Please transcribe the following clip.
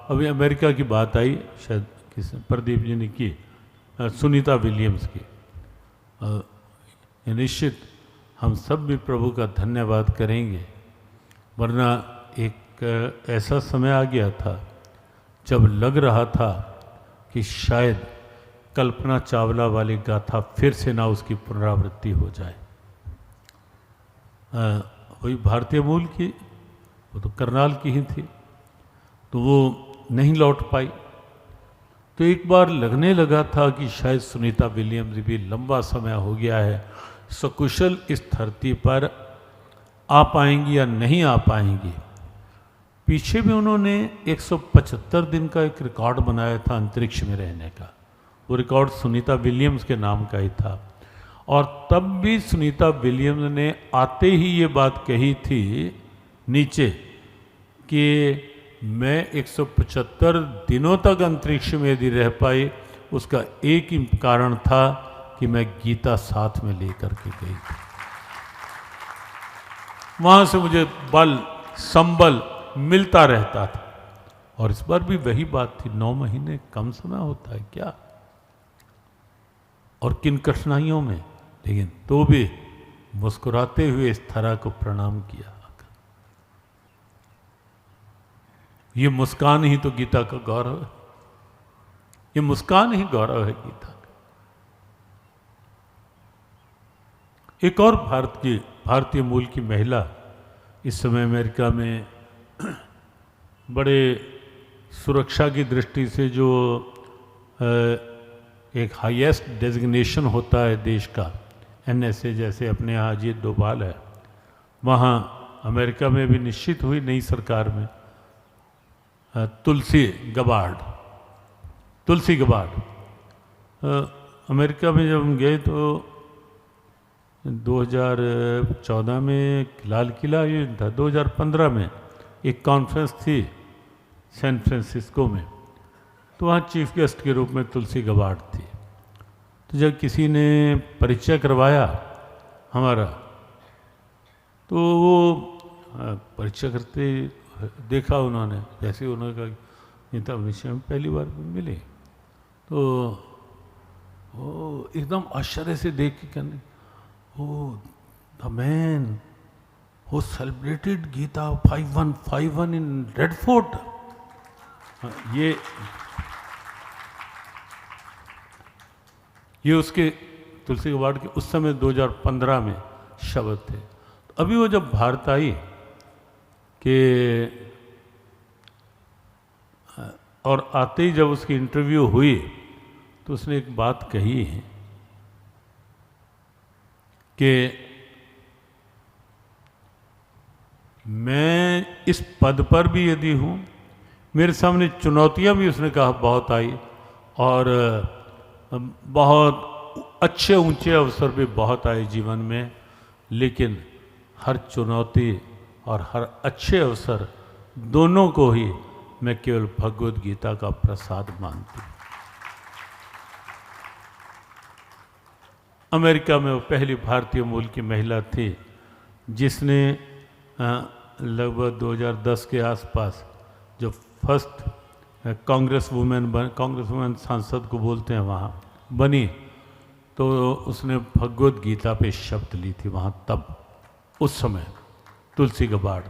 अभी अमेरिका की बात आई, शायद किस प्रदीप जी ने की, सुनीता विलियम्स की। निश्चित हम सब भी प्रभु का धन्यवाद करेंगे, वरना एक ऐसा समय आ गया था जब लग रहा था कि शायद कल्पना चावला वाली गाथा फिर से ना उसकी पुनरावृत्ति हो जाए। वही भारतीय मूल की, वो तो करनाल की ही थी, तो वो नहीं लौट पाई। तो एक बार लगने लगा था कि शायद सुनीता विलियम्स भी लंबा समय हो गया है सकुशल इस धरती पर आ पाएंगी या नहीं आ पाएंगी। पीछे भी उन्होंने 175 दिन का एक रिकॉर्ड बनाया था अंतरिक्ष में रहने का, वो रिकॉर्ड सुनीता विलियम्स के नाम का ही था। और तब भी सुनीता विलियम्स ने आते ही ये बात कही थी नीचे कि मैं 175 दिनों तक अंतरिक्ष में यदि रह पाई, उसका एक ही कारण था कि मैं गीता साथ में लेकर के गई थी। वहाँ से मुझे बल संबल मिलता रहता था। और इस बार भी वही बात थी, 9 महीने कम समय होता है क्या, और किन कठिनाइयों में, लेकिन तो भी मुस्कुराते हुए इस तरह को प्रणाम किया। ये मुस्कान ही तो गीता का गौरव है, ये मुस्कान ही गौरव है गीता का। एक और भारतीय मूल की महिला इस समय अमेरिका में बड़े सुरक्षा की दृष्टि से जो एक हाईएस्ट डेजिग्नेशन होता है देश का, NSA जैसे अपने यहाँ अजीत डोभाल है, वहाँ अमेरिका में भी निश्चित हुई नई सरकार में तुलसी गबार्ड। अमेरिका में जब हम गए तो 2014 में लाल किला आयोजन था, 2015 में एक कॉन्फ्रेंस थी सैन फ्रांसिस्को में, तो वहाँ चीफ गेस्ट के रूप में तुलसी गबार्ड थी। तो जब किसी ने परिचय करवाया हमारा, तो वो परिचय करते देखा उन्होंने, जैसे उन्होंने कहा नीता विषय में पहली बार मिले, तो वो एकदम आश्चर्य से देख के कहने, oh the man who celebrated Gita 5151 in Red Fort. ये उसके तुलसी गबार्ड के उस समय 2015 में शब्द थे। तो अभी वो जब भारत आई कि और आते ही जब उसकी इंटरव्यू हुई तो उसने एक बात कही है कि मैं इस पद पर भी यदि हूँ, मेरे सामने चुनौतियाँ भी उसने कहा बहुत आई, और बहुत अच्छे ऊंचे अवसर भी बहुत आए जीवन में, लेकिन हर चुनौती और हर अच्छे अवसर दोनों को ही मैं केवल भगवद गीता का प्रसाद मानती हूँ। अमेरिका में वो पहली भारतीय मूल की महिला थी जिसने लगभग 2010 के आसपास जो फर्स्ट कांग्रेस वुमेन सांसद को बोलते हैं वहाँ बनी, तो उसने भगवद गीता पे शब्द ली थी वहाँ, तब उस समय तुलसी गबार्ड।